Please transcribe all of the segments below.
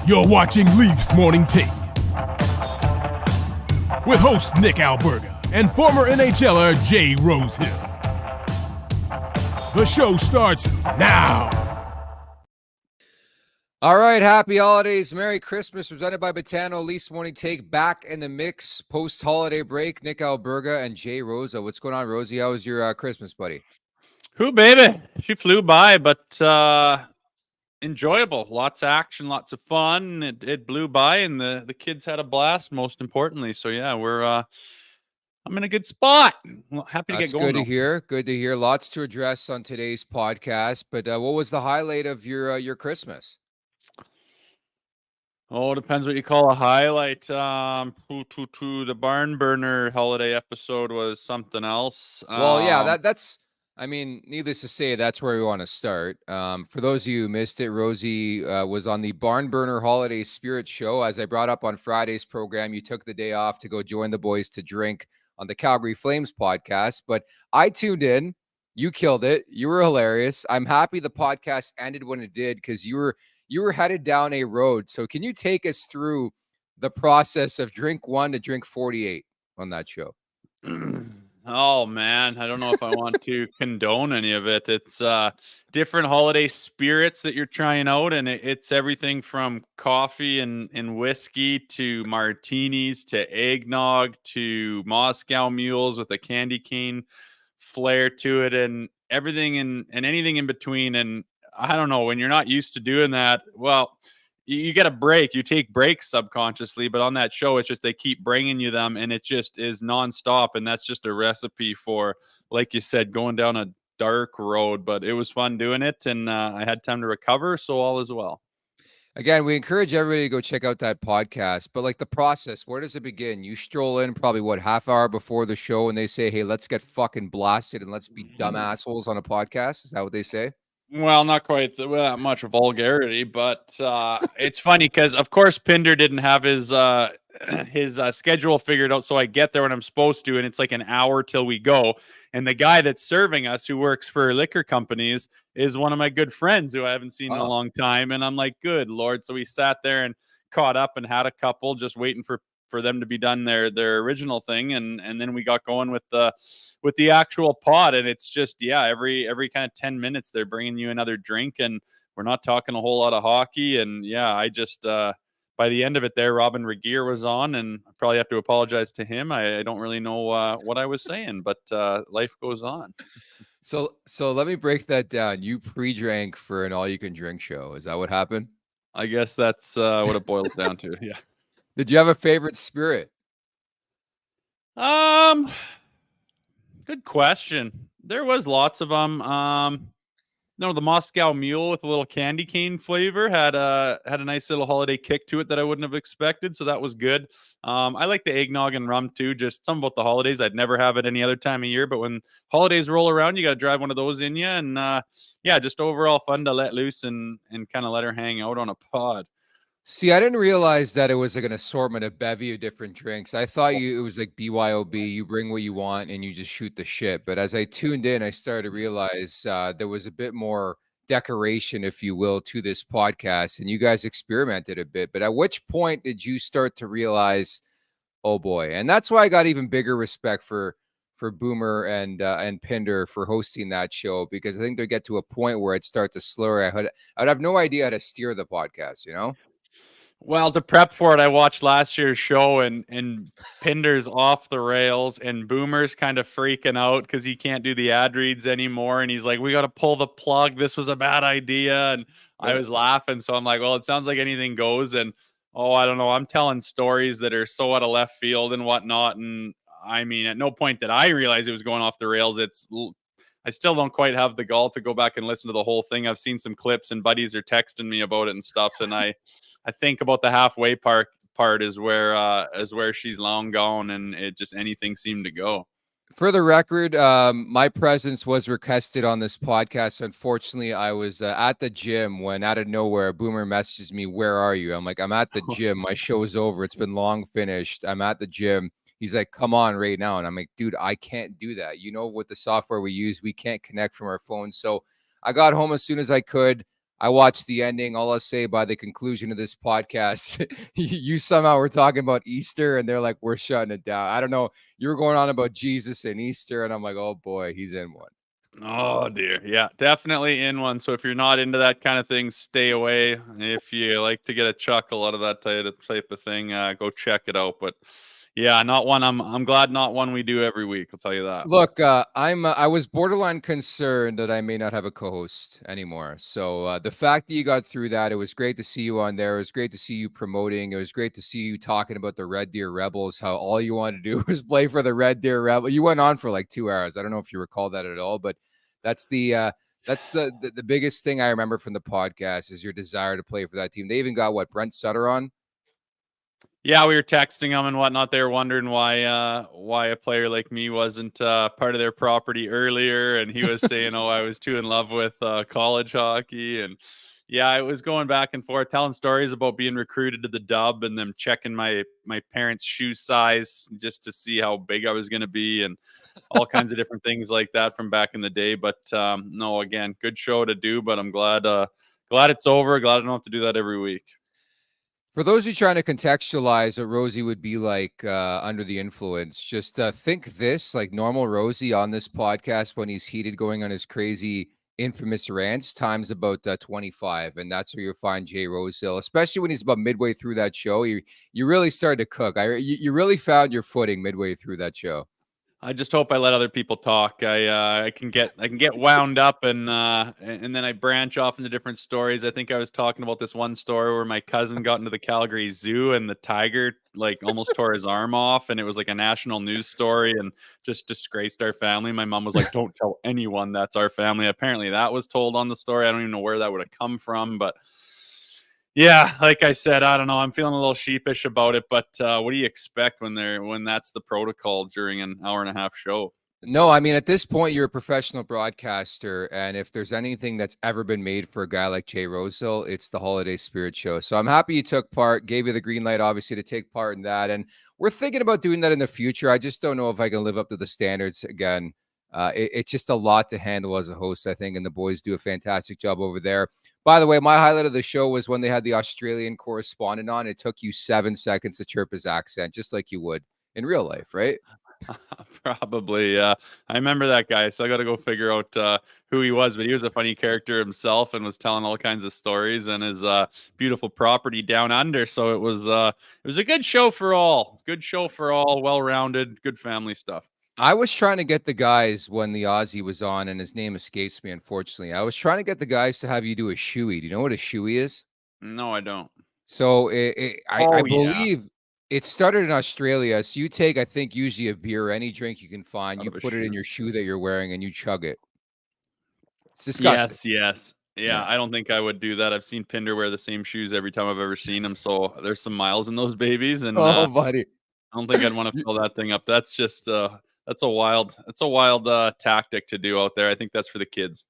You're watching Leafs Morning Take with host Nick Alberga and former NHLer Jay Rosehill. The show starts now. All right, happy holidays, Merry Christmas, presented by Betano. Leafs Morning Take back in the mix post-holiday break. Nick Alberga and Jay Rosehill. What's going on, Rosie? How was your Christmas, buddy? Who, baby? She flew by, but enjoyable. Lots of action, lots of fun. It blew by, and the kids had a blast, most importantly. So, yeah, I'm in a good spot. Well, happy to get going. Good to hear. Good to hear. Lots to address on today's podcast. But what was the highlight of your Christmas? Oh, depends what you call a highlight. The barn burner holiday episode was something else. Well, yeah, that's. I mean, needless to say, that's where we want to start. For those of you who missed it, Rosie was on the Barn Burner Holiday Spirit Show. As I brought up on Friday's program, you took the day off to go join the boys to drink on the Calgary Flames podcast. But I tuned in. You killed it. You were hilarious. I'm happy the podcast ended when it did because you were headed down a road. So can you take us through the process of drink 1 to drink 48 on that show? Oh, man, I don't know if I want to condone any of it. It's different holiday spirits that you're trying out, and it's everything from coffee and whiskey to martinis to eggnog to Moscow mules with a candy cane flair to it and everything and anything in between. And I don't know, when you're not used to doing that, well, you get a break. You take breaks subconsciously, but on that show, it's just they keep bringing you them, and it just is nonstop. And that's just a recipe for, like you said, going down a dark road. But it was fun doing it, and I had time to recover, so all is well. Again, we encourage everybody to go check out that podcast. But like the process, where does it begin? You stroll in probably half hour before the show, and they say, "Hey, let's get fucking blasted and let's be dumb assholes on a podcast." Is that what they say? Well, not quite that much vulgarity, but it's funny because, of course, Pinder didn't have his schedule figured out. So I get there when I'm supposed to, and it's like an hour till we go. And the guy that's serving us, who works for liquor companies, is one of my good friends who I haven't seen in a long time. And I'm like, good Lord. So we sat there and caught up and had a couple, just waiting for them to be done their original thing, and then we got going with the actual pod. And it's just, yeah, every kind of 10 minutes they're bringing you another drink, and we're not talking a whole lot of hockey. And yeah, I just by the end of it there, Robin Regeer was on, and I probably have to apologize to him. I don't really know what I was saying, but life goes on. So let me break that down. You pre-drank for an all-you-can-drink show. Is that what happened? I guess that's what it boils down to. Yeah. Did you have a favorite spirit? Good question. There was lots of them. No, the Moscow Mule with a little candy cane flavor had a nice little holiday kick to it that I wouldn't have expected, so that was good. I like the eggnog and rum too. Just something about the holidays. I'd never have it any other time of year, but when holidays roll around, you got to drive one of those in you. And yeah, just overall fun to let loose and kind of let her hang out on a pod. See, I didn't realize that it was like an assortment, a bevy of different drinks. I thought it was like BYOB. You bring what you want and you just shoot the shit. But as I tuned in, I started to realize there was a bit more decoration, if you will, to this podcast. And you guys experimented a bit. But at which point did you start to realize, oh boy? And that's why I got even bigger respect for Boomer and Pinder for hosting that show, because I think they get to a point where I'd start to slur. I'd have no idea how to steer the podcast, you know? Well, to prep for it, I watched last year's show, and Pinder's off the rails, and Boomer's kind of freaking out because he can't do the ad reads anymore. And he's like, we got to pull the plug. This was a bad idea. And I was laughing. So I'm like, well, it sounds like anything goes. And, I don't know. I'm telling stories that are so out of left field and whatnot. And I mean, at no point did I realize it was going off the rails. I still don't quite have the gall to go back and listen to the whole thing. I've seen some clips and buddies are texting me about it and stuff. And I think about the halfway part is where she's long gone, and it just anything seemed to go. For the record, my presence was requested on this podcast. Unfortunately, I was at the gym when out of nowhere, Boomer messages me, "Where are you?" I'm like, "I'm at the gym. My show is over. It's been long finished. I'm at the gym." He's like, "Come on right now." And I'm like, "Dude, I can't do that. You know, with the software we use, we can't connect from our phones." So I got home as soon as I could. I watched the ending. All I'll say by the conclusion of this podcast, you somehow were talking about Easter, and they're like, we're shutting it down. I don't know. You were going on about Jesus and Easter, and I'm like, oh boy, he's in one. Oh dear. Yeah, definitely in one. So if you're not into that kind of thing, stay away. If you like to get a chuckle out of that type of thing, go check it out. But yeah, not one. I'm glad not one we do every week. I'll tell you that. Look, I was borderline concerned that I may not have a co-host anymore. So the fact that you got through that, it was great to see you on there. It was great to see you promoting. It was great to see you talking about the Red Deer Rebels, how all you wanted to do was play for the Red Deer Rebel. You went on for like 2 hours. I don't know if you recall that at all, but that's the biggest thing I remember from the podcast is your desire to play for that team. They even got Brent Sutter on. Yeah, we were texting them and whatnot. They were wondering why a player like me wasn't part of their property earlier, and he was saying, "Oh, I was too in love with college hockey." And yeah, I was going back and forth, telling stories about being recruited to the Dub, and them checking my parents' shoe size just to see how big I was going to be, and all kinds of different things like that from back in the day. But no, again, good show to do. But I'm glad it's over. Glad I don't have to do that every week. For those of you trying to contextualize what Rosie would be like under the influence, just think this, like normal Rosie on this podcast when he's heated going on his crazy infamous rants times about 25. And that's where you'll find Jay Rosehill, especially when he's about midway through that show. You really started to cook. You really found your footing midway through that show. I just hope I let other people talk. I can get wound up and then I branch off into different stories. I think I was talking about this one story where my cousin got into the Calgary Zoo and the tiger like almost tore his arm off, and it was like a national news story and just disgraced our family. My mom was like, "Don't tell anyone that's our family." Apparently, that was told on the story. I don't even know where that would have come from, but. Yeah, like I said, I don't know. I'm feeling a little sheepish about it, but what do you expect when that's the protocol during an hour and a half show? No, I mean, at this point, you're a professional broadcaster, and if there's anything that's ever been made for a guy like Jay Rosehill, it's the Holiday Spirit Show. So I'm happy you took part, gave you the green light, obviously, to take part in that, and we're thinking about doing that in the future. I just don't know if I can live up to the standards again. It's just a lot to handle as a host, I think, and the boys do a fantastic job over there. By the way, my highlight of the show was when they had the Australian correspondent on. It took you 7 seconds to chirp his accent, just like you would in real life, right? Probably. I remember that guy, so I got to go figure out who he was. But he was a funny character himself and was telling all kinds of stories and his beautiful property down under. So it was a good show for all. Good show for all. Well-rounded. Good family stuff. I was trying to get the guys when the Aussie was on, and his name escapes me, unfortunately. I was trying to get the guys to have you do a shoey. Do you know what a shoey is? No, I don't. So I Yeah. believe it started in Australia. So you take, I think, usually a beer or any drink you can find. Out You of a put it in shoe. your shoe that you're wearing, and you chug it. It's disgusting. Yes. Yeah, I don't think I would do that. I've seen Pinder wear the same shoes every time I've ever seen him. So there's some miles in those babies, and Oh, buddy. I don't think I'd want to fill that thing up. That's just that's a wild tactic to do out there. I think that's for the kids.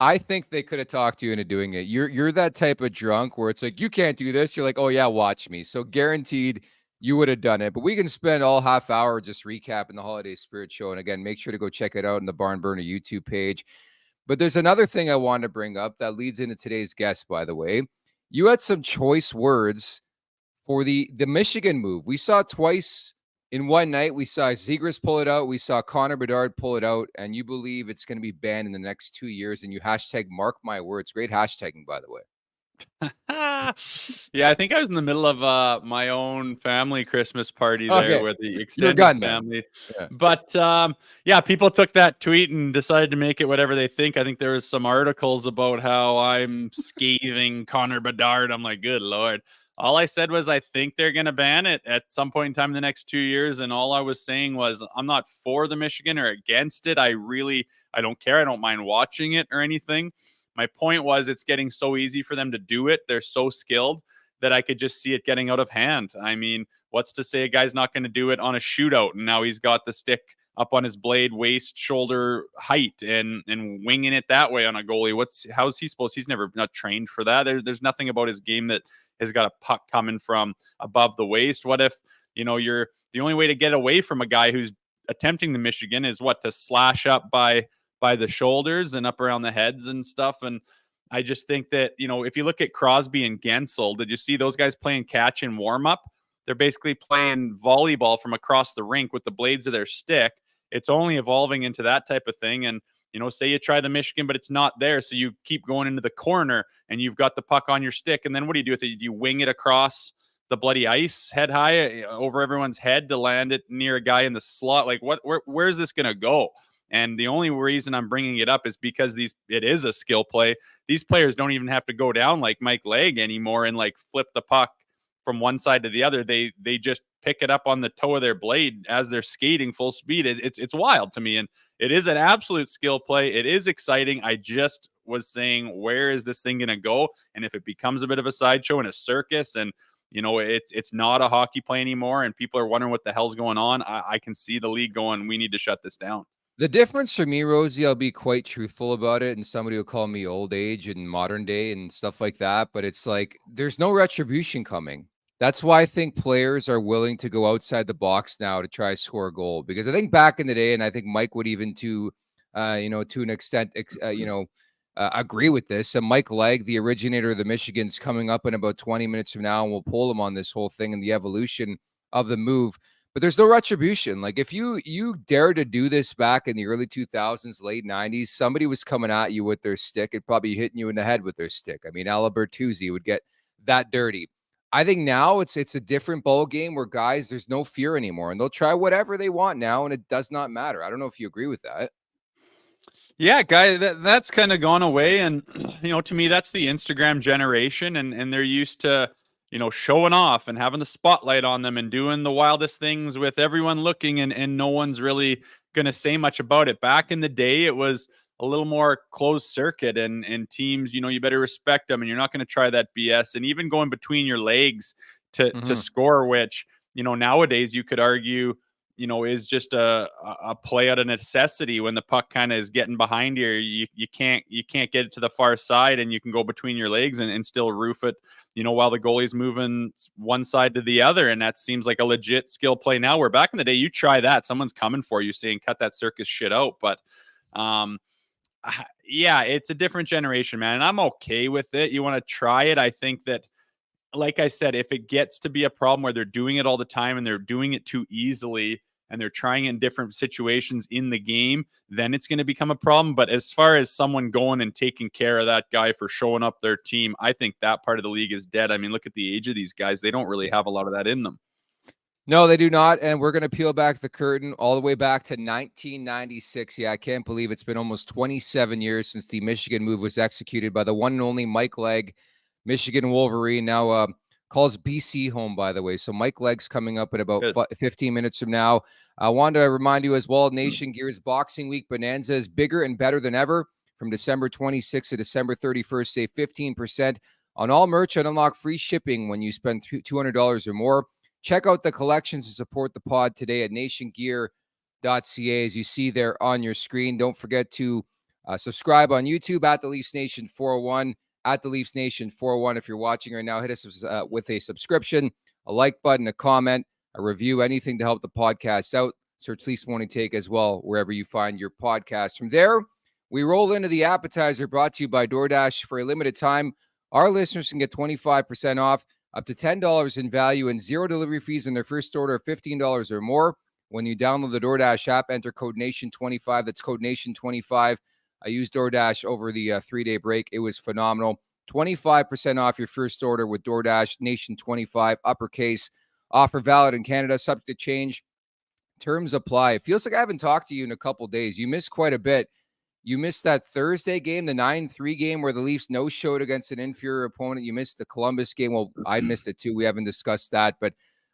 I think they could have talked you into doing it. You're that type of drunk where it's like, you can't do this. You're like, oh yeah, watch me. So guaranteed you would have done it. But we can spend all half hour just recapping the Holiday Spirit Show. And again, make sure to go check it out on the Barn Burner YouTube page. But there's another thing I wanted to bring up that leads into today's guest, by the way. You had some choice words for the Michigan move. We saw twice in one night. We saw Zegras pull it out. We saw Connor Bedard pull it out. And you believe it's going to be banned in the next 2 years. And you hashtag mark my words. Great hashtagging, by the way. Yeah, I think I was in the middle of my own family Christmas party there with the extended family. Yeah. But yeah, people took that tweet and decided to make it whatever they think. I think there was some articles about how I'm scathing Connor Bedard. I'm like, good Lord. All I said was I think they're going to ban it at some point in time in the next 2 years. And all I was saying was I'm not for the Michigan or against it. I don't care. I don't mind watching it or anything. My point was it's getting so easy for them to do it. They're so skilled that I could just see it getting out of hand. I mean, what's to say a guy's not going to do it on a shootout and now he's got the stick up on his blade, waist, shoulder height and winging it that way on a goalie? How's he supposed? He's never not trained for that. There's nothing about his game that has got a puck coming from above the waist. What if, you're the only way to get away from a guy who's attempting the Michigan is to slash up by the shoulders and up around the heads and stuff. And I just think that, if you look at Crosby and Gensel, did you see those guys playing catch and warm up? They're basically playing volleyball from across the rink with the blades of their stick. It's only evolving into that type of thing. And, say you try the Michigan, but it's not there. So you keep going into the corner and you've got the puck on your stick. And then what do you do with it? You wing it across the bloody ice head high over everyone's head to land it near a guy in the slot. Like where's this going to go? And the only reason I'm bringing it up is because it is a skill play. These players don't even have to go down like Mike Legg anymore and like flip the puck from one side to the other. They just pick it up on the toe of their blade as they're skating full speed. It's wild to me, and it is an absolute skill play. It is exciting. I just was saying, where is this thing going to go? And if it becomes a bit of a sideshow and a circus, and it's not a hockey play anymore, and people are wondering what the hell's going on, I can see the league going, we need to shut this down. The difference for me, Rosie, I'll be quite truthful about it, and somebody will call me old age and modern day and stuff like that, but it's like there's no retribution coming. That's why I think players are willing to go outside the box now to try to score a goal. Because I think back in the day, and I think Mike would even to an extent, agree with this. And Mike Legg, the originator of the Michigan's coming up in about 20 minutes from now, and we'll poll him on this whole thing and the evolution of the move. But there's no retribution. Like if you dare to do this back in the early 2000s, late 90s, somebody was coming at you with their stick. It'd probably be hitting you in the head with their stick. I mean, Albertuzzi would get that dirty. I think now it's a different ball game where guys, there's no fear anymore, and they'll try whatever they want now, and it does not matter. I don't know if you agree with that. Yeah, guy, that's kind of gone away, and to me, that's the Instagram generation, and they're used to showing off and having the spotlight on them and doing the wildest things with everyone looking, and no one's really gonna say much about it. Back in the day, it was a little more closed circuit, and teams, you better respect them, and you're not going to try that BS. And even going between your legs to score, which, nowadays you could argue, is just a play out of necessity. When the puck kind of is getting behind you, you can't get it to the far side, and you can go between your legs and still roof it, while the goalie's moving one side to the other. And that seems like a legit skill play now, where back in the day, you try that, someone's coming for you saying, cut that circus shit out. But, yeah, it's a different generation, man, and I'm okay with it. You want to try it. I think that, like I said, if it gets to be a problem where they're doing it all the time and they're doing it too easily and they're trying it in different situations in the game, then it's going to become a problem. But as far as someone going and taking care of that guy for showing up their team, I think that part of the league is dead. I mean, look at the age of these guys. They don't really have a lot of that in them. No, they do not. And we're going to peel back the curtain all the way back to 1996. Yeah, I can't believe it's been almost 27 years since the Michigan move was executed by the one and only Mike Legg, Michigan Wolverine. Now calls BC home, by the way. So Mike Legg's coming up in about 15 minutes from now. I wanted to remind you as well, Nation Gear's Boxing Week Bonanza is bigger and better than ever. From December 26th to December 31st, save 15% on all merch and unlock free shipping when you spend $200 or more. Check out the collections to support the pod today at nationgear.ca, as you see there on your screen. Don't forget to subscribe on YouTube at the Leafs Nation 401, at the Leafs Nation 401. If you're watching right now, hit us with a subscription, a like button, a comment, a review, anything to help the podcast out. Search Leafs Morning Take as well, wherever you find your podcast. From there, we roll into the appetizer, brought to you by DoorDash. For a limited time, our listeners can get 25% off, up to $10 in value, and zero delivery fees on their first order of $15 or more. When you download the DoorDash app, enter code NATION25. That's code NATION25. I used DoorDash over the 3-day break. It was phenomenal. 25% off your first order with DoorDash, NATION25, uppercase. Offer valid in Canada, subject to change. Terms apply. It feels like I haven't talked to you in a couple days. You missed quite a bit. You missed that Thursday game, the 9-3 game where the Leafs no-showed against an inferior opponent. You missed the Columbus game. Well, I missed it too. We haven't discussed that. But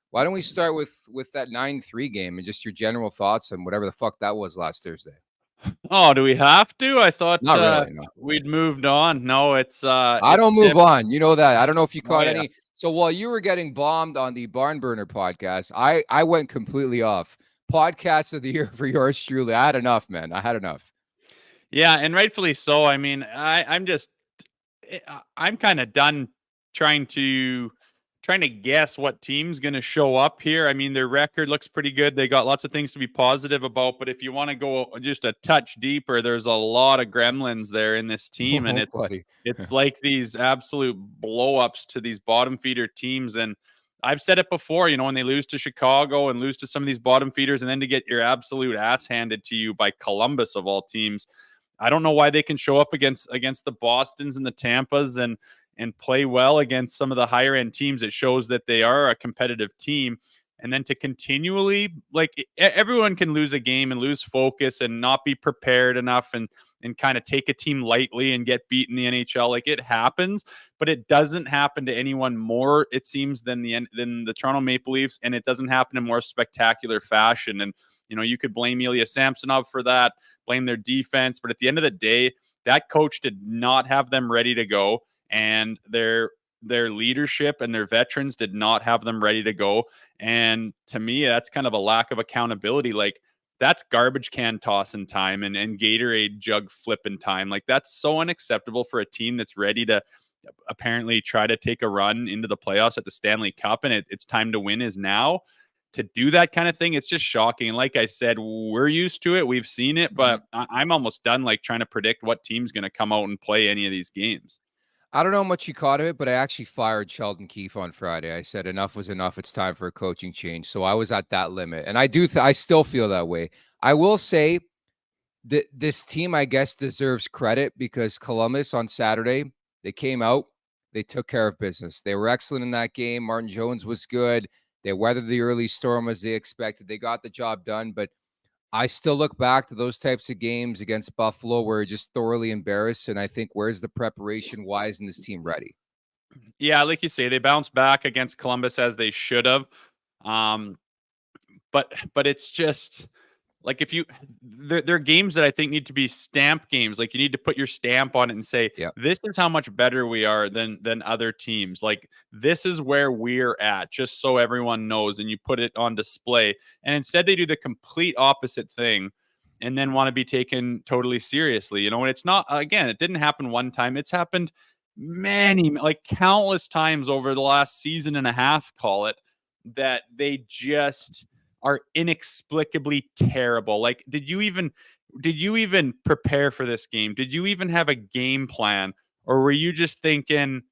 why don't we start with that 9-3 game and just your general thoughts on whatever the fuck that was last Thursday? Oh, do we have to? I thought Not really, no. We'd moved on. No, it's I don't move on. You know that. I don't know if you caught any. So while you were getting bombed on the Barn Burner podcast, I went completely off. Podcast of the year for yours truly. I had enough, man. I had enough. Yeah, and rightfully so. I mean, I'm kind of done trying to trying to guess what team's going to show up here. I mean, their record looks pretty good. They got lots of things to be positive about, but if you want to go just a touch deeper, there's a lot of gremlins there in this team, and it's like these absolute blow-ups to these bottom feeder teams. And I've said it before, when they lose to Chicago and lose to some of these bottom feeders, and then to get your absolute ass handed to you by Columbus of all teams, I don't know why they can show up against the Bostons and the Tampas and play well against some of the higher end teams. It shows that they are a competitive team. And then to continually, everyone can lose a game and lose focus and not be prepared enough and kind of take a team lightly and get beat in the NHL. Like, it happens, but it doesn't happen to anyone more, it seems, than the Toronto Maple Leafs. And it doesn't happen in more spectacular fashion. And, you could blame Ilya Samsonov for that, blame their defense. But at the end of the day, that coach did not have them ready to go. And their leadership and their veterans did not have them ready to go. And to me, that's kind of a lack of accountability. Like, that's garbage can tossing time and Gatorade jug flipping time. Like, that's so unacceptable for a team that's ready to apparently try to take a run into the playoffs at the Stanley Cup, and it's time to win is now. To do that kind of thing, it's just shocking. And like I said, we're used to it. We've seen it, but I'm almost done trying to predict what team's going to come out and play any of these games. I don't know how much you caught of it, but I actually fired Sheldon Keefe on Friday. I said enough was enough. It's time for a coaching change. So I was at that limit, and I still feel that way. I will say that this team, I guess, deserves credit because Columbus on Saturday, they came out, they took care of business. They were excellent in that game. Martin Jones was good. They weathered the early storm as they expected. They got the job done, but I still look back to those types of games against Buffalo where you're just thoroughly embarrassed. And I think, where's the preparation? Why isn't this team ready? Yeah, like you say, they bounced back against Columbus as they should have. But it's just like, if you there are games that I think need to be stamp games. Like, you need to put your stamp on it and say, this is how much better we are than other teams. Like, this is where we're at, just so everyone knows, and you put it on display. And instead they do the complete opposite thing and then want to be taken totally seriously. And it's not, again, it didn't happen one time. It's happened countless times over the last season and a half, call it, that they just are inexplicably terrible. Like, did you even prepare for this game? Did you even have a game plan? Or were you just thinking,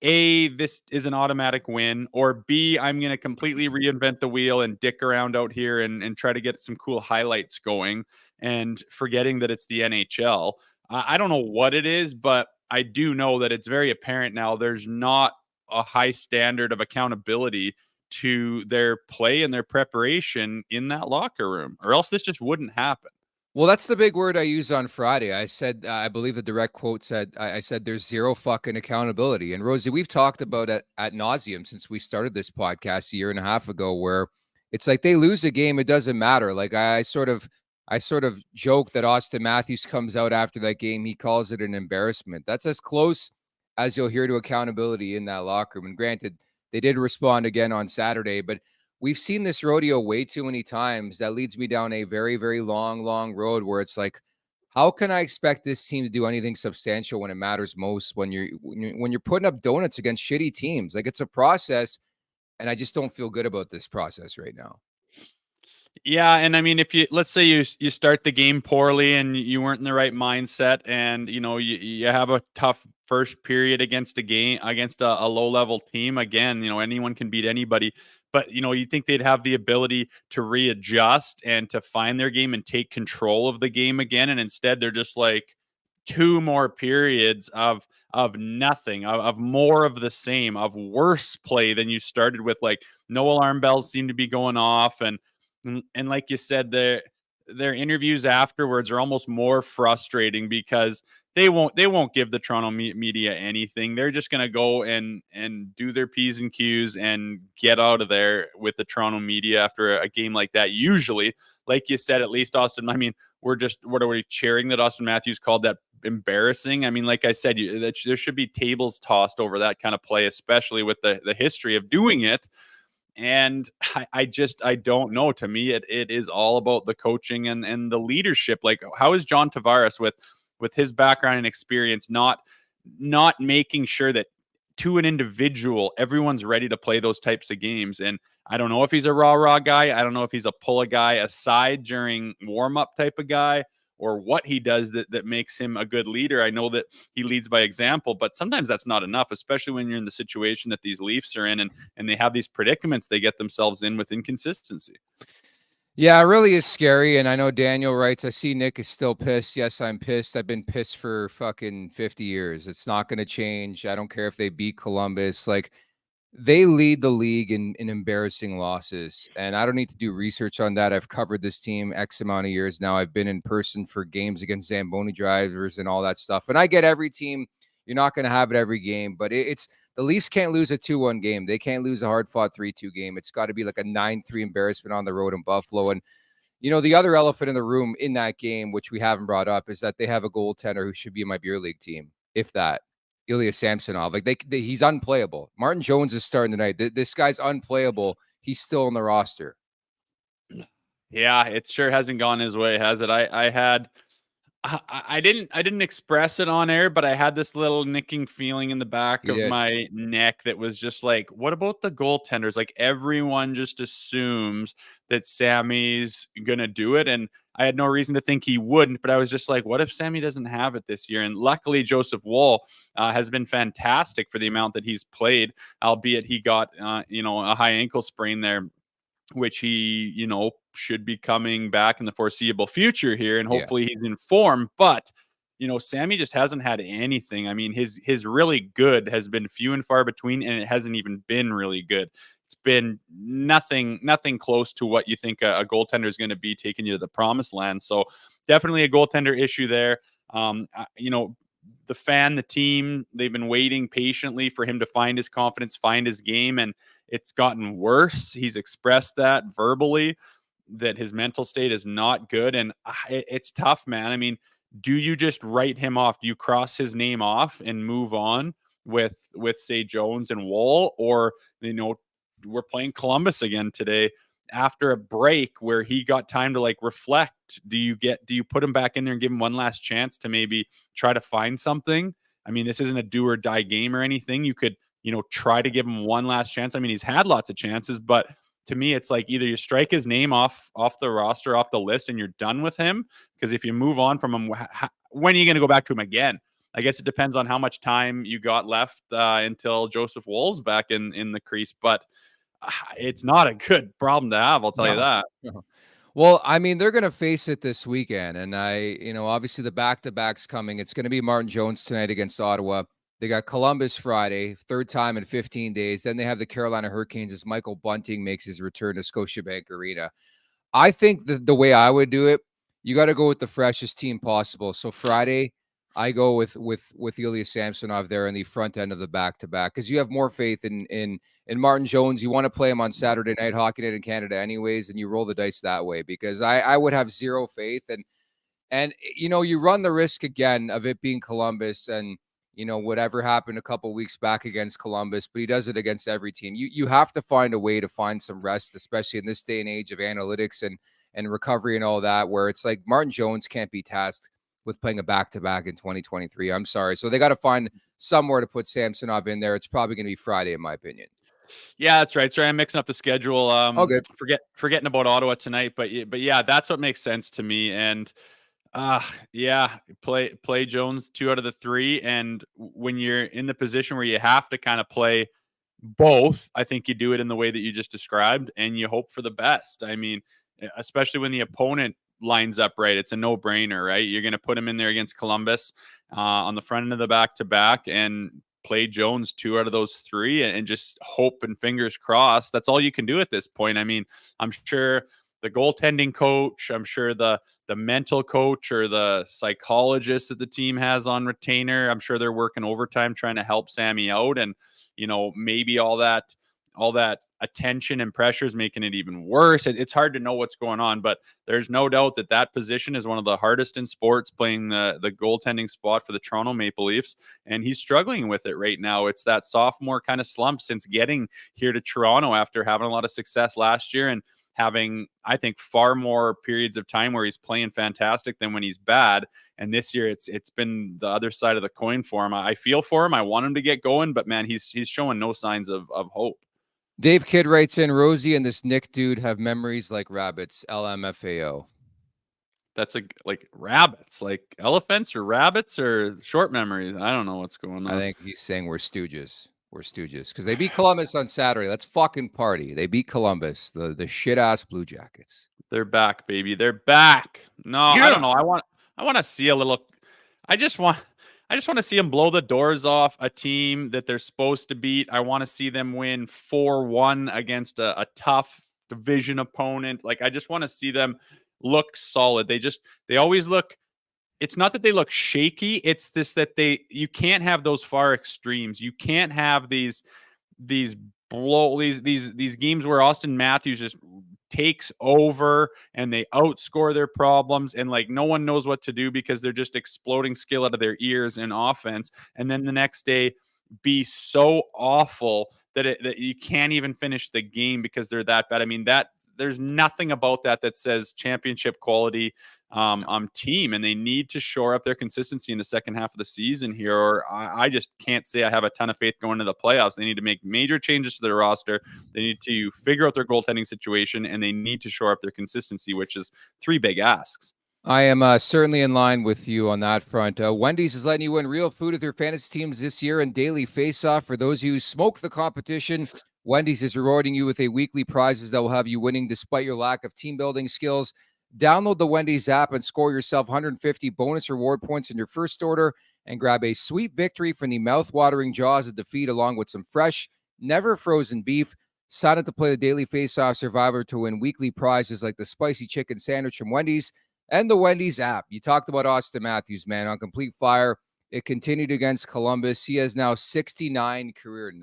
A, this is an automatic win, or B, I'm going to completely reinvent the wheel and dick around out here and try to get some cool highlights going, and forgetting that it's the NHL? I don't know what it is, but I do know that it's very apparent now there's not a high standard of accountability to their play and their preparation in that locker room, or else this just wouldn't happen. Well, that's the big word I used on Friday. I said, I believe the direct quote said, I said, there's zero fucking accountability. And Rosie, we've talked about it ad nauseum since we started this podcast a year and a half ago, where it's like they lose a game, it doesn't matter. Like, I sort of joke that Austin Matthews comes out after that game, he calls it an embarrassment. That's as close as you'll hear to accountability in that locker room. And granted, they did respond again on Saturday, but we've seen this rodeo way too many times. That leads me down a very, very long road where it's like, how can I expect this team to do anything substantial when it matters most, when you're putting up donuts against shitty teams? Like, it's a process, and I just don't feel good about this process right now. Yeah, and I mean, if let's say you start the game poorly and you weren't in the right mindset, and you have a tough first period against a low level team. Again, anyone can beat anybody, but you think they'd have the ability to readjust and to find their game and take control of the game again, and instead they're just like two more periods of nothing, of more of the same, of worse play than you started with. Like, no alarm bells seem to be going off, and like you said, their interviews afterwards are almost more frustrating because they won't give the Toronto media anything. They're just going to go and do their P's and Q's and get out of there with the Toronto media after a game like that. Usually, like you said, at least Austin, I mean, what are we cheering that Austin Matthews called that embarrassing? I mean, like I said, there should be tables tossed over that kind of play, especially with the history of doing it. And I don't know. To me, it is all about the coaching and the leadership. Like, how is John Tavares with his background and experience not making sure that to an individual, everyone's ready to play those types of games. And I don't know if he's a rah-rah guy. I don't know if he's a pull a guy aside during warm-up type of guy, or what he does that makes him a good leader. I know that he leads by example, but sometimes that's not enough, especially when you're in the situation that these Leafs are in, and they have these predicaments they get themselves in with inconsistency. Yeah, it really is scary. And I know Daniel writes, I see Nick is still pissed. Yes, I'm pissed. I've been pissed for fucking 50 years. It's not going to change. I don't care if they beat Columbus. Like, they lead the league in embarrassing losses. And I don't need to do research on that. I've covered this team X amount of years now. I've been in person for games against Zamboni drivers and all that stuff. And I get every team, you're not going to have it every game, but it's the Leafs can't lose a 2-1 game. They can't lose a hard-fought 3-2 game. It's got to be like a 9-3 embarrassment on the road in Buffalo. And, you know, the other elephant in the room in that game, which we haven't brought up, is that they have a goaltender who should be in my beer league team, if that. Ilya Samsonov. Like, he's unplayable. Martin Jones is starting tonight. This guy's unplayable. He's still on the roster. Yeah, it sure hasn't gone his way, has it? I didn't express it on air, but I had this little nicking feeling in the back of my neck that was just like, what about the goaltenders? Like, everyone just assumes that Sammy's gonna do it, and I had no reason to think he wouldn't, but I was just like, what if Sammy doesn't have it this year? And luckily, Joseph Woll has been fantastic for the amount that he's played, albeit he got a high ankle sprain there, which he, should be coming back in the foreseeable future here, and hopefully he's in form. But, Sammy just hasn't had anything. I mean, his really good has been few and far between, and it hasn't even been really good. It's been nothing close to what you think a goaltender is going to be taking you to the promised land. So definitely a goaltender issue there. The team, they've been waiting patiently for him to find his confidence, find his game, and it's gotten worse. He's expressed that verbally, that his mental state is not good. And it's tough, man. I mean, do you just write him off? Do you cross his name off and move on with say Jones and Woll? Or, we're playing Columbus again today after a break where he got time to reflect. Do you put him back in there and give him one last chance to maybe try to find something? I mean, this isn't a do or die game or anything. You could, try to give him one last chance. I mean, he's had lots of chances, but to me, it's like either you strike his name off the roster, off the list, and you're done with him. Because if you move on from him, when are you going to go back to him again? I guess it depends on how much time you got left until Joseph Woll's back in the crease. But it's not a good problem to have, I'll tell you that. No. Well, I mean, they're going to face it this weekend. And obviously the back-to-back's coming. It's going to be Martin Jones tonight against Ottawa. They got Columbus Friday, third time in 15 days. Then they have the Carolina Hurricanes as Michael Bunting makes his return to Scotiabank Arena. I think the way I would do it, you got to go with the freshest team possible. So Friday, I go with Ilya Samsonov there in the front end of the back-to-back, because you have more faith in Martin Jones. You want to play him on Saturday Night Hockey Night in Canada anyways, and you roll the dice that way, because I would have zero faith. And you run the risk again of it being Columbus and whatever happened a couple weeks back against Columbus, but he does it against every team. You have to find a way to find some rest, especially in this day and age of analytics and recovery and all that, where it's like Martin Jones can't be tasked with playing a back-to-back in 2023. I'm sorry. So they got to find somewhere to put Samsonov in there. It's probably going to be Friday, in my opinion. Yeah, that's right. Sorry, I'm mixing up the schedule. Good. Forgetting about Ottawa tonight, but yeah, that's what makes sense to me. And play Jones 2 out of the 3. And when you're in the position where you have to kind of play both, I think you do it in the way that you just described, and you hope for the best. I mean, especially when the opponent lines up right, it's a no-brainer, right? You're going to put him in there against Columbus on the front end of the back-to-back and play Jones 2 out of those 3 and just hope and fingers crossed. That's all you can do at this point. I mean, I'm sure the goaltending coach, I'm sure the mental coach or the psychologist that the team has on retainer, I'm sure they're working overtime trying to help Sammy out. And, maybe all that attention and pressure is making it even worse. It's hard to know what's going on, but there's no doubt that position is one of the hardest in sports, playing the goaltending spot for the Toronto Maple Leafs. And he's struggling with it right now. It's that sophomore kind of slump since getting here to Toronto after having a lot of success last year and having, I think, far more periods of time where he's playing fantastic than when he's bad. And this year it's been the other side of the coin for him. I feel for him. I want him to get going, but man, he's showing no signs of hope. Dave Kidd writes in, Rosie and this Nick dude have memories like rabbits. LMFAO. That's like rabbits, like elephants or rabbits or short memories. I don't know what's going on. I think he's saying we're stooges. We're stooges because they beat Columbus on Saturday. Let's fucking party. They beat Columbus, the shit ass Blue Jackets. They're back, baby. They're back. No, yeah. I don't know. I want to see a little. I just want to see them blow the doors off a team that they're supposed to beat. I want to see them win 4-1 against a tough division opponent. Like, I just want to see them look solid. They always look. It's not that they look shaky. It's this that you can't have those far extremes. You can't have these games where Austin Matthews just takes over and they outscore their problems and like no one knows what to do because they're just exploding skill out of their ears in offense, and then the next day be so awful that you can't even finish the game because they're that bad. I mean, that there's nothing about that says championship quality team, and they need to shore up their consistency in the second half of the season here, or I just can't say I have a ton of faith going to the playoffs. They need to make major changes to their roster. They need to figure out their goaltending situation, and they need to shore up their consistency, which is 3 big asks. I am certainly in line with you on that front. Wendy's is letting you win real food with your fantasy teams this year and daily face-off. For those of you who smoke the competition, Wendy's is rewarding you with a weekly prizes that will have you winning despite your lack of team building skills. Download the Wendy's app and score yourself 150 bonus reward points in your first order and grab a sweet victory from the mouth-watering jaws of defeat along with some fresh, never frozen beef. Sign up to play the Daily Face-Off Survivor to win weekly prizes like the spicy chicken sandwich from Wendy's and the Wendy's app. You talked about Austin Matthews, man, on complete fire. It continued against Columbus. He has now 69 career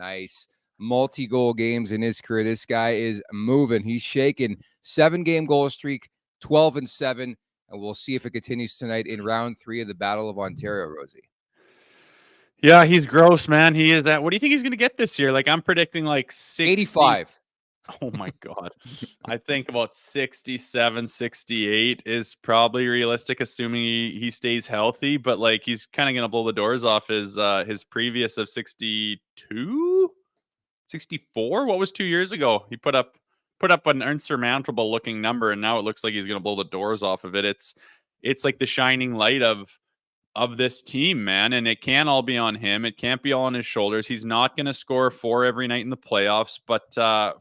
multi-goal games in his career. This guy is moving. He's shaking. 7-game goal streak. 12-7, and we'll see if it continues tonight in round 3 of the Battle of Ontario, Rosie. Yeah, he's gross, man. He is. What do you think he's going to get this year? Like, I'm predicting like 60, 85. Oh my God. I think about 67, 68 is probably realistic, assuming he stays healthy, but like he's kind of going to blow the doors off his previous of 62, 64. What was 2 years ago? He put up an insurmountable looking number, and now it looks like he's going to blow the doors off of it. It's like the shining light of this team, man, and it can't all be on him. It can't be all on his shoulders. He's not going to score 4 every night in the playoffs, but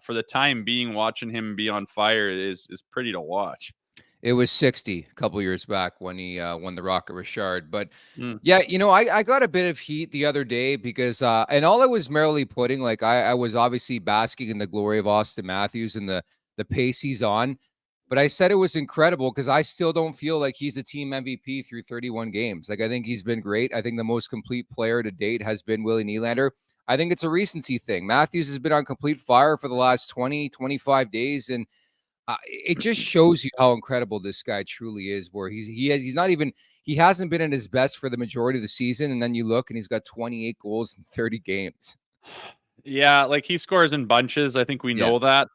for the time being, watching him be on fire is pretty to watch. It was 60 a couple years back when he won the Rocket Richard. But yeah, I got a bit of heat the other day because, and all I was merely putting, like I was obviously basking in the glory of Austin Matthews and the pace he's on. But I said it was incredible because I still don't feel like he's a team MVP through 31 games. Like, I think he's been great. I think the most complete player to date has been Willie Nylander. I think it's a recency thing. Matthews has been on complete fire for the last 20, 25 days. And it just shows you how incredible this guy truly is, where he hasn't been at his best for the majority of the season. And then you look and he's got 28 goals in 30 games. Yeah. Like, he scores in bunches. I think we know that.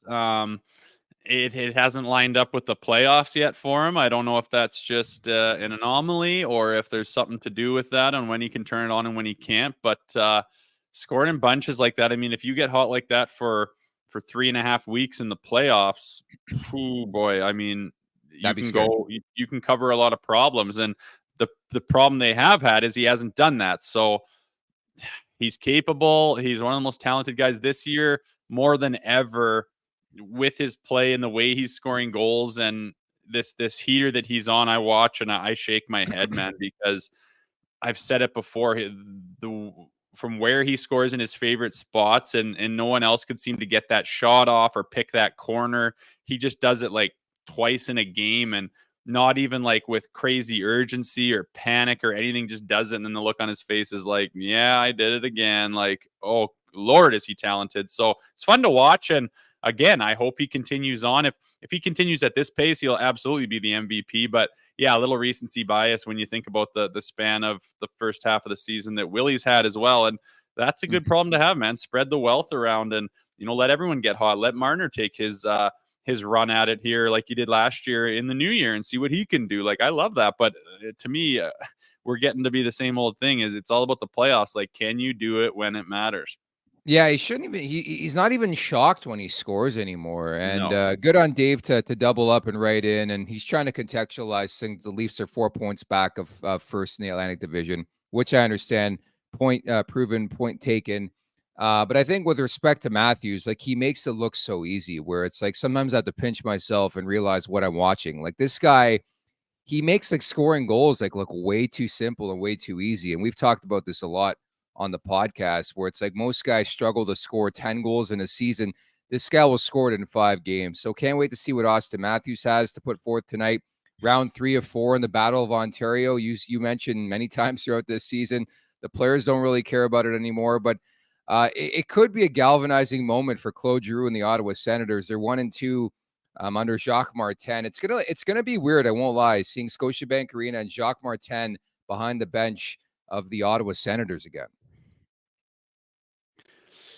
It hasn't lined up with the playoffs yet for him. I don't know if that's just an anomaly or if there's something to do with that on when he can turn it on and when he can't. But scoring in bunches like that, I mean, if you get hot like that for 3.5 weeks in the playoffs, oh boy, I mean, you can cover a lot of problems. And the problem they have had is he hasn't done that. So he's capable. He's one of the most talented guys this year, more than ever, with his play and the way he's scoring goals and this heater that he's on. I watch and I shake my head, man, because I've said it before. From where he scores in his favorite spots and no one else could seem to get that shot off or pick that corner. He just does it like twice in a game, and not even like with crazy urgency or panic or anything, just does it. And then the look on his face is like, yeah, I did it again. Like, oh Lord, is he talented. So it's fun to watch. And again, I hope he continues on. If he continues at this pace, he'll absolutely be the MVP. But yeah, a little recency bias when you think about the span of the first half of the season that Willie's had as well. And that's a good problem to have, man. Spread the wealth around and, let everyone get hot. Let Marner take his his run at it here like he did last year in the new year and see what he can do. Like, I love that. But to me, we're getting to be the same old thing. Is it's all about the playoffs. Like, can you do it when it matters? Yeah, he shouldn't even. He's not even shocked when he scores anymore. And No. good on Dave to double up and write in. And he's trying to contextualize things. The Leafs are 4 points back of first in the Atlantic Division, which I understand. Point proven, point taken. But I think with respect to Matthews, like he makes it look so easy. Where it's like sometimes I have to pinch myself and realize what I'm watching. Like this guy, he makes like scoring goals like look way too simple and way too easy. And we've talked about this a lot on the podcast where it's like most guys struggle to score 10 goals in a season. This guy will score it in 5 games. So can't wait to see what Austin Matthews has to put forth tonight. Round 3 of 4 in the Battle of Ontario. You mentioned many times throughout this season, the players don't really care about it anymore, but it could be a galvanizing moment for Claude Giroux and the Ottawa Senators. They're 1-2 under Jacques Martin. It's gonna be weird. I won't lie. Seeing Scotiabank Arena and Jacques Martin behind the bench of the Ottawa Senators again.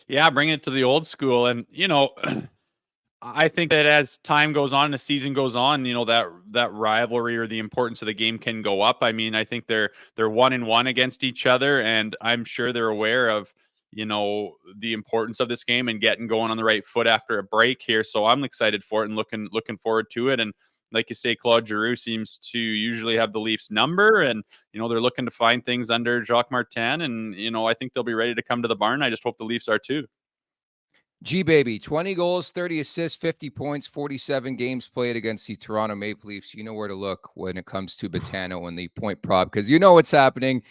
Yeah, bring it to the old school. And, I think that as time goes on, the season goes on, that rivalry or the importance of the game can go up. I mean, I think they're 1-1 against each other, and I'm sure they're aware of, the importance of this game and getting going on the right foot after a break here. So I'm excited for it and looking forward to it. And like you say, Claude Giroux seems to usually have the Leafs number, and they're looking to find things under Jacques Martin, and I think they'll be ready to come to the barn. I just hope the Leafs are too. G-Baby, 20 goals, 30 assists, 50 points, 47 games played against the Toronto Maple Leafs. You know where to look when it comes to Betano and the point prop, because you know what's happening.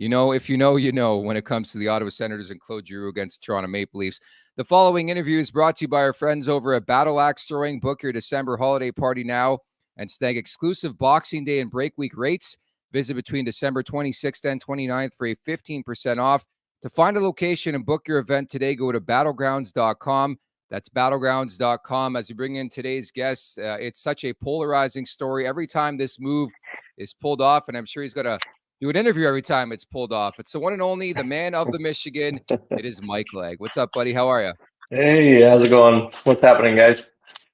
If you know, when it comes to the Ottawa Senators and Claude Giroux against Toronto Maple Leafs. The following interview is brought to you by our friends over at Battle Axe Throwing. Book your December holiday party now and snag exclusive Boxing Day and Break Week rates. Visit between December 26th and 29th for a 15% off. To find a location and book your event today, go to battlegrounds.com. That's battlegrounds.com. As we bring in today's guests, it's such a polarizing story. Every time this move is pulled off, and I'm sure he's going to do an interview every time it's pulled off. It's the one and only, the man of the Michigan. It is Mike Legg. What's up, buddy? How are you? Hey, how's it going? What's happening, guys?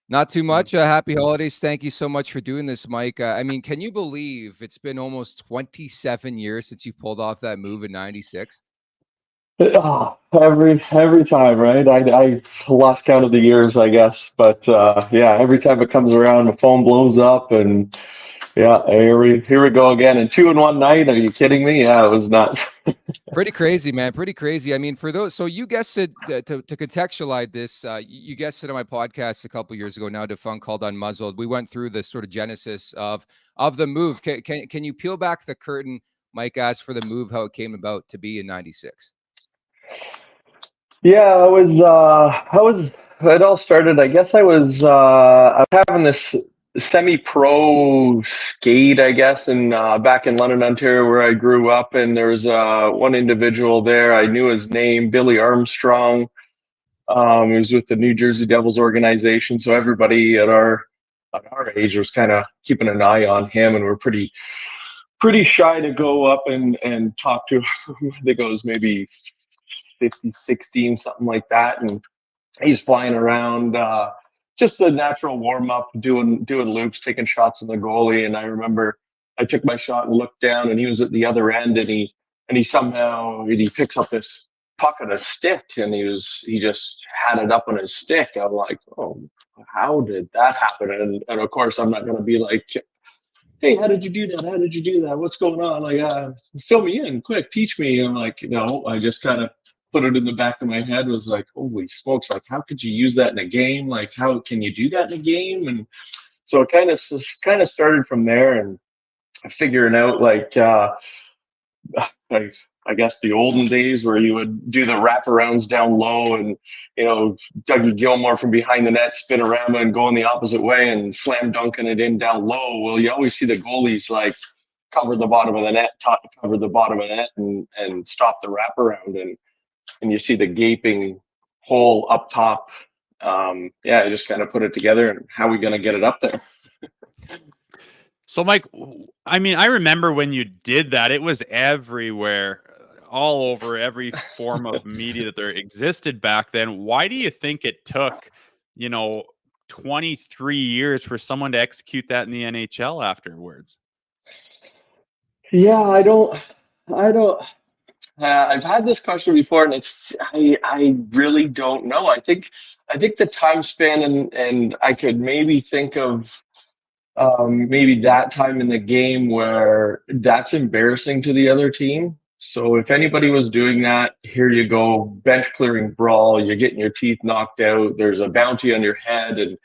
Not too much. Happy holidays. Thank you so much for doing this, Mike. I mean, can you believe it's been almost 27 years since you pulled off that move in 96? Oh, every time, right? I lost count of the years, I guess, but yeah, every time it comes around, the phone blows up, and yeah, here we go again. And 2 in one night? Are you kidding me? Yeah, it was nuts. Pretty crazy, man. Pretty crazy. I mean, for those, so you guessed it to contextualize this. You guessed it on my podcast a couple years ago, now defunct, called Unmuzzled. We went through the sort of genesis of the move. Can you peel back the curtain, Mike, as for the move, how it came about to be in 96? Yeah, it all started, I guess I was having this semi-pro skate, I guess, in back in London, Ontario, where I grew up, and there was one individual there. I knew his name, Billy Armstrong. He was with the New Jersey Devils organization, so everybody at our age was kind of keeping an eye on him, and we're pretty shy to go up and talk to him. I think it was maybe 50, 16, something like that. And he's flying around, just the natural warm up, doing loops, taking shots on the goalie. And I remember I took my shot and looked down, and he was at the other end, and he somehow picks up this puck on a stick, and he just had it up on his stick. I'm like, oh, how did that happen? And of course, I'm not going to be like, hey, how did you do that? How did you do that? What's going on? Like, fill me in, quick, teach me. And I'm like, no, I just kind of put it in the back of my head, was like, holy smokes, like, how could you use that in a game? Like, how can you do that in a game? And so it kind of started from there, and figuring out like I guess the olden days where you would do the wraparounds down low, and Dougie Gilmore from behind the net, spinorama, and going the opposite way and slam dunking it in down low. Well, you always see the goalies like cover the bottom of the net, cover the bottom of the net, and stop the wraparound, and you see the gaping hole up top. Yeah, I just kind of put it together, and how are we going to get it up there? So, Mike, I mean, I remember when you did that, it was everywhere, all over every form of media that there existed back then. Why do you think it took, 23 years for someone to execute that in the NHL afterwards. Yeah, I don't. I've had this question before, and I really don't know. I think the time span, and I could maybe think of maybe that time in the game where that's embarrassing to the other team. So if anybody was doing that, here you go, bench clearing brawl, you're getting your teeth knocked out, there's a bounty on your head,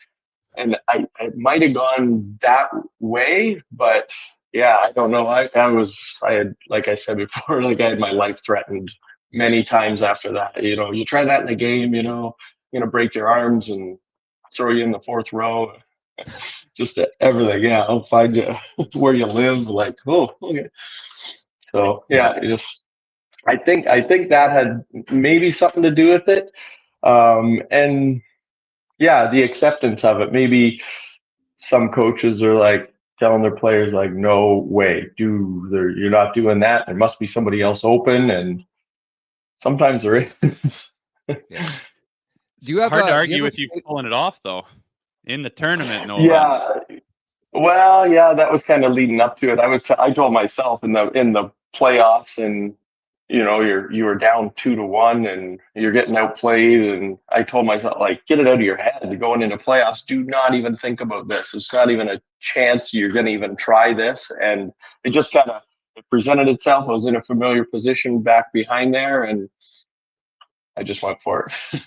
and I might have gone that way, but yeah, I don't know. I had, like I said before, like I had my life threatened many times after that. You know, you try that in a game, you know, you're gonna break your arms and throw you in the fourth row. Just everything. Yeah, I'll find you where you live. Like, oh, okay. So yeah, I think that had maybe something to do with it. And yeah, the acceptance of it. Maybe some coaches are like telling their players like, no way, you're not doing that. There must be somebody else open, and sometimes there is. Yeah. Do you have hard to do argue you have with you pulling it off though in the tournament? No less. Yeah. Well, yeah, that was kind of leading up to it. I told myself in the playoffs, and you know, you were down 2-1 and you're getting outplayed, and I told myself, like, get it out of your head. Going into playoffs, do not even think about this. It's not even a chance you're going to even try this. And it just kind of presented itself. I was in a familiar position back behind there, and I just went for it.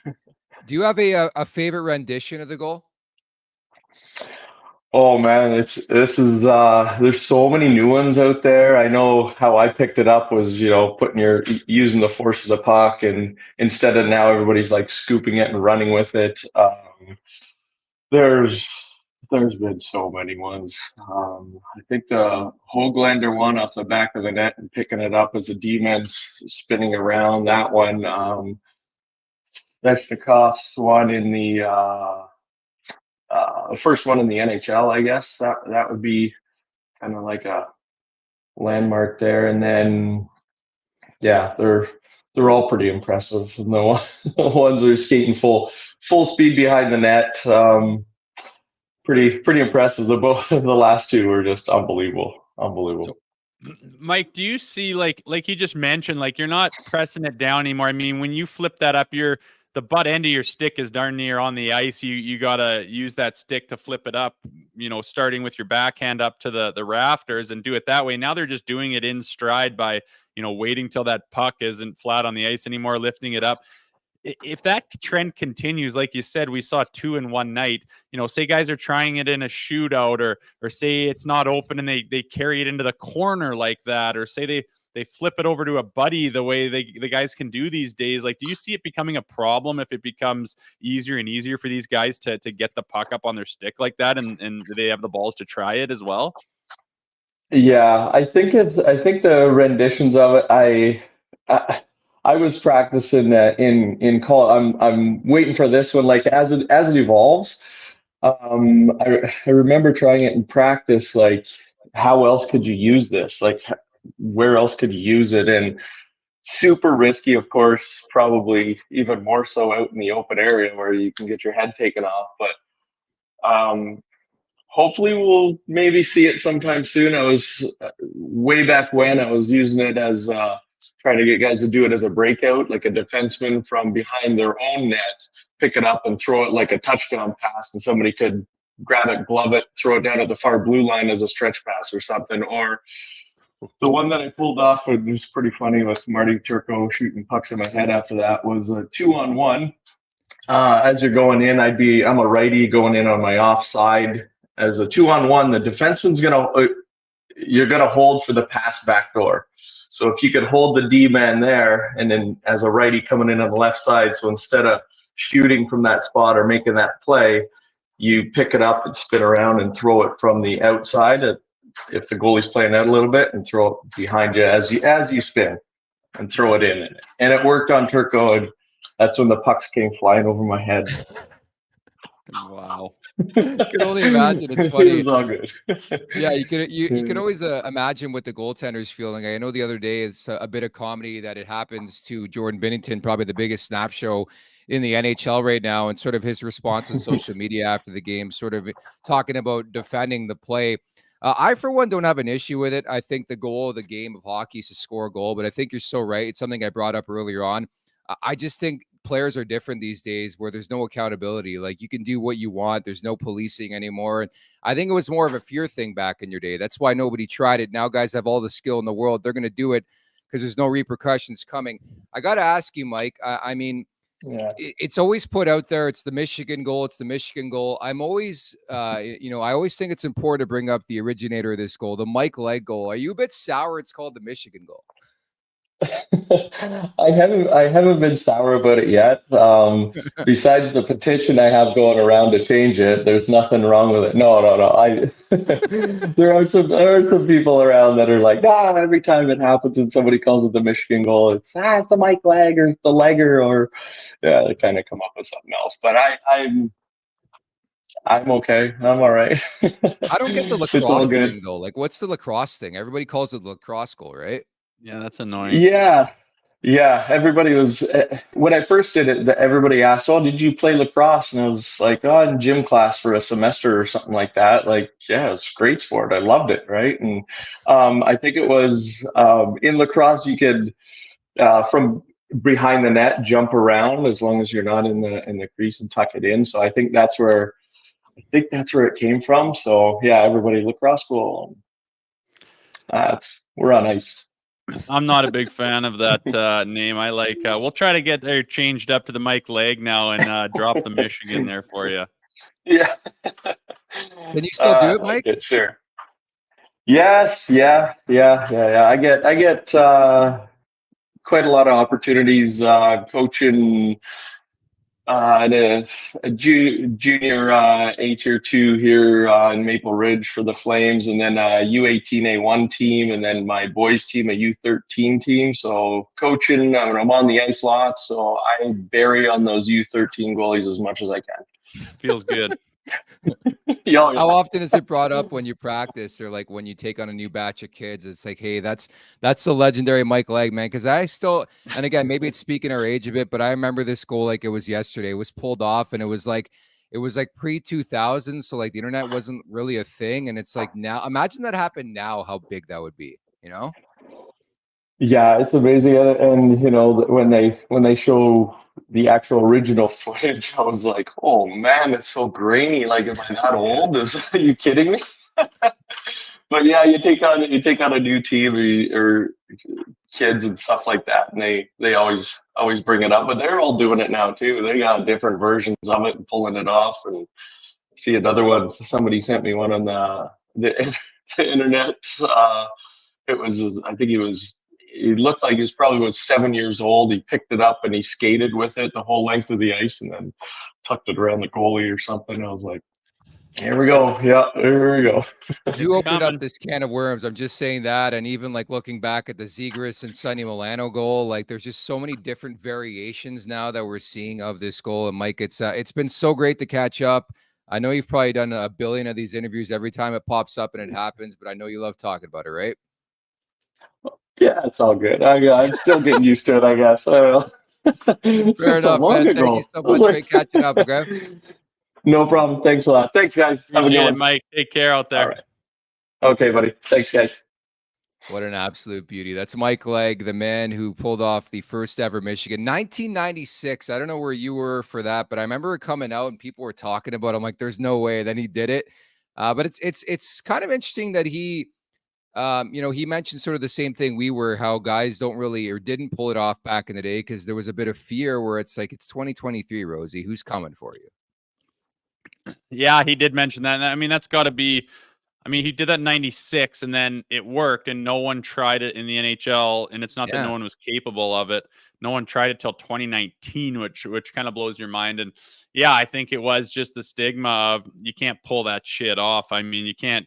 Do you have a favorite rendition of the goal? Oh man, this is there's so many new ones out there. I know how I picked it up was, you know, using the force of the puck, and instead of now everybody's like scooping it and running with it. There's there's been so many ones. I think the Hoglander one off the back of the net and picking it up as a D-man spinning around, that one. Vechnikov's one in the first one in the NHL, I guess. That would be kind of like a landmark there. And then, yeah, they're all pretty impressive. And the ones that are skating full speed behind the net, pretty impressive. The last two were just unbelievable. So, Mike, do you see like you just mentioned, like you're not pressing it down anymore? I mean, when you flip that up, the butt end of your stick is darn near on the ice. You gotta use that stick to flip it up, you know, starting with your backhand up to the rafters and do it that way. Now they're just doing it in stride by, you know, waiting till that puck isn't flat on the ice anymore, lifting it up. If that trend continues, like you said, we saw 2 in one night, you know, say guys are trying it in a shootout, or say it's not open and they carry it into the corner like that, or say they flip it over to a buddy the way the guys can do these days. Like, do you see it becoming a problem if it becomes easier and easier for these guys to get the puck up on their stick like that, and they have the balls to try it as well? Yeah, I think the renditions of it. I was practicing in college. I'm waiting for this one. Like as it evolves, I remember trying it in practice. Like, how else could you use this? Like, where else could you use it? And super risky, of course. Probably even more so out in the open area where you can get your head taken off. But hopefully we'll maybe see it sometime soon. I was way back when I was using it as trying to get guys to do it as a breakout, like a defenseman from behind their own net, pick it up and throw it like a touchdown pass, and somebody could grab it, glove it, throw it down at the far blue line as a stretch pass or something. Or the one that I pulled off, and it was pretty funny, with Marty Turco shooting pucks in my head after that, was a 2-on-1. As you're going in, I'm a righty going in on my offside. As a 2-on-1, the defenseman's you're gonna hold for the pass back door. So if you could hold the D-man there, and then as a righty coming in on the left side, so instead of shooting from that spot or making that play, you pick it up and spin around and throw it from the outside if the goalie's playing out a little bit, and throw it behind you as you spin and throw it in. And it worked on Turco, and that's when the pucks came flying over my head. Wow. Can only imagine. It's It funny. was all good. Yeah, you can always imagine what the goaltender's feeling. I know the other day it's a bit of comedy that it happens to Jordan Binnington, probably the biggest snap show in the NHL right now, and sort of his response on social media after the game, sort of talking about defending the play. I, for one, don't have an issue with it. I think the goal of the game of hockey is to score a goal, but I think you're so right. It's something I brought up earlier on. I just think players are different these days where there's no accountability. Like you can do what you want. There's no policing anymore. And I think it was more of a fear thing back in your day. That's why nobody tried it. Now guys have all the skill in the world. They're going to do it because there's no repercussions coming. I got to ask you, Mike, I mean, Yeah. it's always put out there. It's the Michigan goal. It's the Michigan goal. I'm always, I always think it's important to bring up the originator of this goal, the Mike Legg goal. Are you a bit sour? It's called the Michigan goal. I haven't been sour about it yet. Besides the petition I have going around to change it, there's nothing wrong with it. No. There are some people around that are like, nah, every time it happens and somebody calls it the Michigan goal, it's the Mike Legg or it's the Legger or yeah, they kind of come up with something else. But I'm okay. I'm all right. I don't get the It's all lacrosse good. thing though. Like, what's the lacrosse thing? Everybody calls it the lacrosse goal, right? Yeah, that's annoying. Yeah. Yeah, everybody was when I first did it. Everybody asked, "Oh, did you play lacrosse?" And I was like, "Oh, in gym class for a semester or something like that." Like, yeah, it's a great sport. I loved it, right? And I think it was in lacrosse you could from behind the net jump around as long as you're not in the crease and tuck it in. So I think that's where it came from. So yeah, everybody lacrosse goal. We're on ice. I'm not a big fan of that name. I like. We'll try to get there changed up to the Mike Legg now and drop the Michigan there for you. Yeah. Can you still do it, I like Mike? it, sure. Yes, yeah. I get quite a lot of opportunities coaching in a junior A tier two here in Maple Ridge for the Flames, and then a U18A1 team, and then my boys team, a U13 team. So coaching, I'm on the ice lots, so I bury on those U13 goalies as much as I can. Feels good. Yeah, How often is it brought up when you practice or like when you take on a new batch of kids? It's like, hey, that's the legendary Mike Legg, man. Because I still, and again, maybe it's speaking our age a bit, but I remember this goal like it was yesterday. It was pulled off, and it was like pre 2000, so like the internet wasn't really a thing. And it's like now, imagine that happened now, how big that would be, you know? Yeah, it's amazing, and when they show the actual original footage, I was like, oh man, it's so grainy. Like, am I that old? Are you kidding me? But yeah, you take on a new team or kids and stuff like that, and they always bring it up. But they're all doing it now too. They got different versions of it and pulling it off. And see another one. Somebody sent me one on the, the internet. It was, I think he looked like he was 7 years old. He picked it up and he skated with it the whole length of the ice and then tucked it around the goalie or something. I was like, here we go. Yeah, here we go. You opened coming. up this can of worms. I'm just saying that. And even like looking back at the Zegras and Sonny Milano goal, like there's just so many different variations now that we're seeing of this goal. And Mike, it's been so great to catch up. I know you've probably done a billion of these interviews every time it pops up and it happens, but I know you love talking about it, right? Yeah, it's all good. I'm still getting used to it, I guess. I don't know. Fair That's so enough, long man. Thank ago. you so I was much. Great like, catching up, okay? no problem. Thanks a lot. Thanks, guys. Have a good Appreciate it, one. Mike. Take care out there. All right. Okay, buddy. Thanks, guys. What an absolute beauty. That's Mike Legg, the man who pulled off the first ever Michigan. 1996. I don't know where you were for that, but I remember it coming out and people were talking about it. I'm like, there's no way. Then he did it. But it's kind of interesting that he he mentioned sort of the same thing we were, how guys don't really or didn't pull it off back in the day because there was a bit of fear where it's like, it's 2023, Rosie. Who's coming for you? Yeah, he did mention that. And I mean, that's got to be. I mean, he did that in 96 and then it worked and no one tried it in the NHL. And it's not that no one was capable of it. No one tried it till 2019, which kind of blows your mind. And yeah, I think it was just the stigma of you can't pull that shit off. I mean, you can't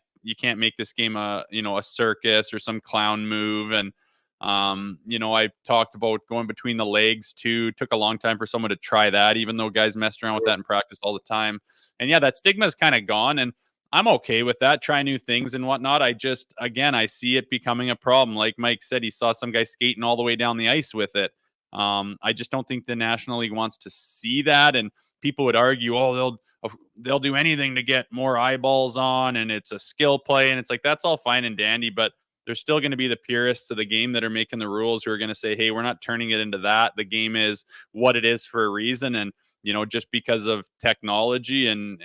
make this game a circus or some clown move. And I talked about going between the legs too. Took a long time for someone to try that, even though guys messed around with that in practice all the time. And yeah, that stigma is kind of gone. And I'm okay with that. Try new things and whatnot. I just, again, I see it becoming a problem. Like Mike said, he saw some guy skating all the way down the ice with it. I just don't think the National League wants to see that. And people would argue, oh, they'll do anything to get more eyeballs on, and it's a skill play. And it's like, that's all fine and dandy, but there's still going to be the purists of the game that are making the rules who are going to say, hey, we're not turning it into that. The game is what it is for a reason. And, just because of technology and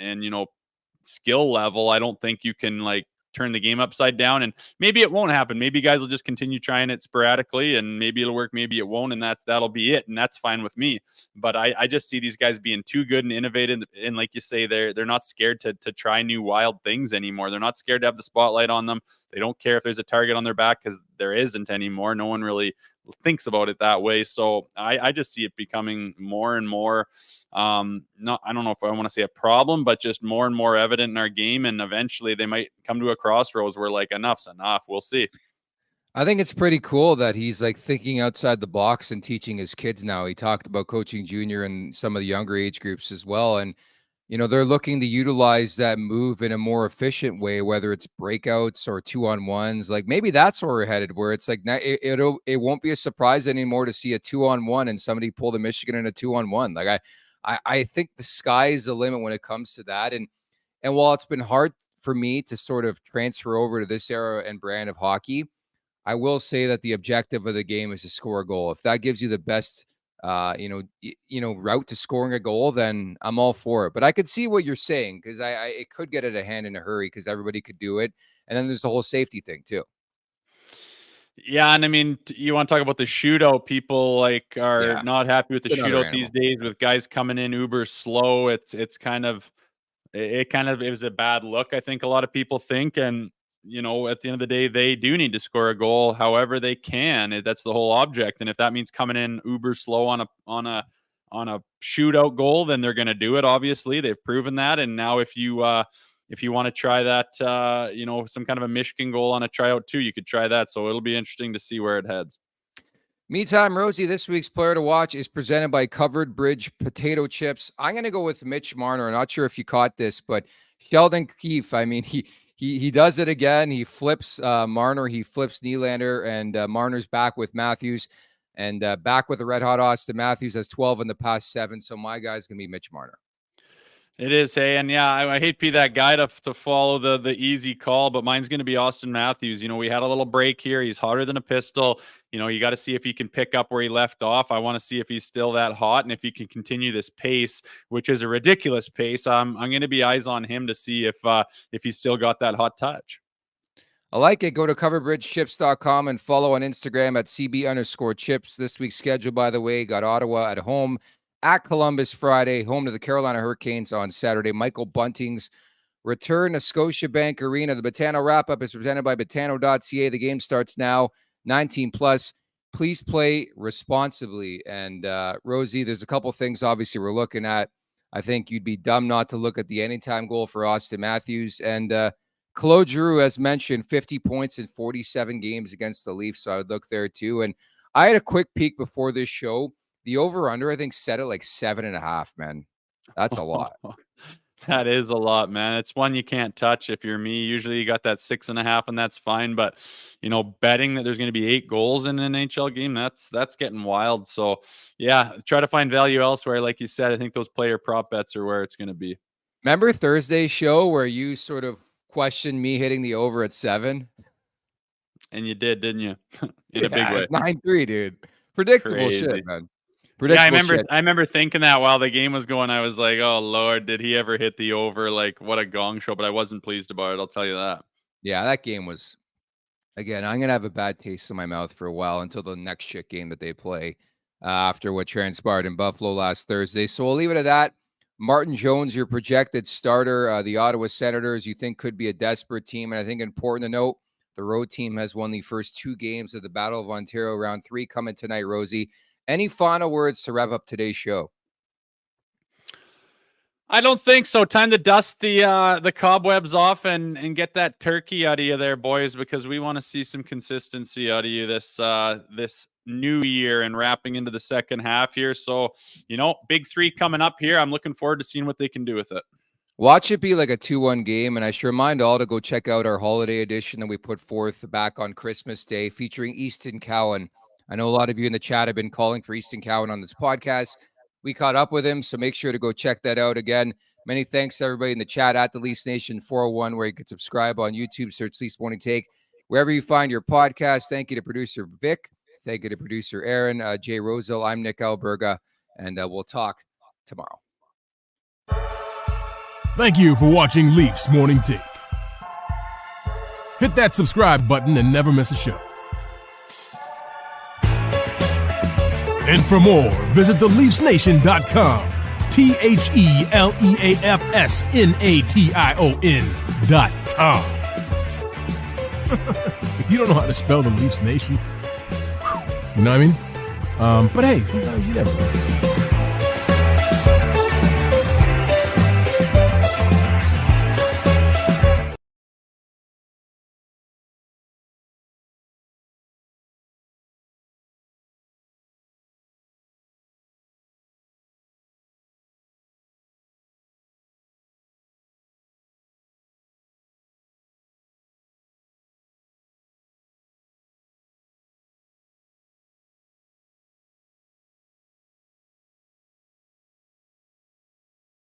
skill level, I don't think you can like turn the game upside down. And maybe it won't happen. Maybe guys will just continue trying it sporadically, and maybe it'll work, maybe it won't, and that'll be it, and that's fine with me. But I just see these guys being too good and innovative, and like you say, they're not scared to try new wild things anymore. They're not scared to have the spotlight on them. They don't care if there's a target on their back, because there isn't anymore. No one really thinks about it that way. So I just see it becoming more and more I don't know if I want to say a problem, but just more and more evident in our game. And eventually they might come to a crossroads where like enough's enough. We'll see. I think it's pretty cool that he's like thinking outside the box and teaching his kids now. He talked about coaching junior and some of the younger age groups as well. And, they're looking to utilize that move in a more efficient way, whether it's breakouts or 2-on-1s. Like maybe that's where we're headed, where it's like it won't be a surprise anymore to see a 2-on-1 and somebody pull the Michigan in a 2-on-1. Like I think the sky is the limit when it comes to that. And while it's been hard for me to sort of transfer over to this era and brand of hockey, I will say that the objective of the game is to score a goal. If that gives you the best, route to scoring a goal, then I'm all for it. But I could see what you're saying, because it could get out of hand in a hurry because everybody could do it. And then there's the whole safety thing too. Yeah, and I mean, you want to talk about the shootout? People like are not happy with the shootout these days, with guys coming in uber slow. It's kind of it was a bad look, I think a lot of people think. And at the end of the day, they do need to score a goal however they can. That's the whole object. And if that means coming in uber slow on a shootout goal, then they're going to do it. Obviously, they've proven that. And now if you want to try that, some kind of a Michigan goal on a tryout too, you could try that. So it'll be interesting to see where it heads. Meantime, Rosie, this week's player to watch is presented by Covered Bridge Potato Chips. I'm going to go with Mitch Marner. I'm not sure if you caught this, but Sheldon Keefe, I mean, he does it again. He flips Marner, he flips Nylander, and Marner's back with Matthews, and back with the red-hot Austin Matthews has 12 in the past 7. So my guy's going to be Mitch Marner. It is, hey, and yeah, I hate to be that guy to follow the easy call, but mine's going to be Austin Matthews. We had a little break here. He's hotter than a pistol. You got to see if he can pick up where he left off. I want to see if he's still that hot, and if he can continue this pace, which is a ridiculous pace. I'm going to be eyes on him to see if he's still got that hot touch. I like it. Go to coverbridgechips.com and follow on Instagram at CB_chips. This week's schedule, by the way, got Ottawa at home, at Columbus Friday, home to the Carolina Hurricanes on Saturday. Michael Bunting's return to Scotiabank Arena. The Betano wrap-up is presented by Betano.ca. The game starts now, 19+. Please play responsibly. And, Rosie, there's a couple things, obviously, we're looking at. I think you'd be dumb not to look at the anytime goal for Austin Matthews. And Claude Giroux, as mentioned, 50 points in 47 games against the Leafs, so I would look there too. And I had a quick peek before this show. The over-under, I think, set at like 7.5, man. That's a lot. That is a lot, man. It's one you can't touch if you're me. Usually you got that 6.5, and that's fine. But, betting that there's going to be 8 goals in an NHL game, that's getting wild. So, yeah, try to find value elsewhere. Like you said, I think those player prop bets are where it's going to be. Remember Thursday's show where you sort of questioned me hitting the over at 7? And you did, didn't you? In a big way. 9-3, dude. Predictable shit, man. Yeah, I remember thinking that while the game was going. I was like, oh, Lord, did he ever hit the over? Like, what a gong show. But I wasn't pleased about it, I'll tell you that. Yeah, that game was, again, I'm going to have a bad taste in my mouth for a while until the next shit game that they play after what transpired in Buffalo last Thursday. So we'll leave it at that. Martin Jones, your projected starter, the Ottawa Senators, you think could be a desperate team. And I think important to note, the road team has won the first 2 games of the Battle of Ontario, round 3 coming tonight, Rosie. Any final words to wrap up today's show? I don't think so. Time to dust the cobwebs off and get that turkey out of you there, boys, because we want to see some consistency out of you this new year and wrapping into the second half here. So, big 3 coming up here. I'm looking forward to seeing what they can do with it. Watch it be like a 2-1 game, and I should remind all to go check out our holiday edition that we put forth back on Christmas Day featuring Easton Cowan. I know a lot of you in the chat have been calling for Easton Cowan on this podcast. We caught up with him, so make sure to go check that out. Again, many thanks to everybody in the chat at the Leafs Nation 401, where you can subscribe on YouTube, search Leafs Morning Take. Wherever you find your podcast, thank you to producer Vic. Thank you to producer Aaron, Jay Rosehill. I'm Nick Alberga, and we'll talk tomorrow. Thank you for watching Leafs Morning Take. Hit that subscribe button and never miss a show. And for more, visit theleafsnation.com. TheLeafsNation.com. If you don't know how to spell the Leafs Nation, you know what I mean? But hey, sometimes you never know.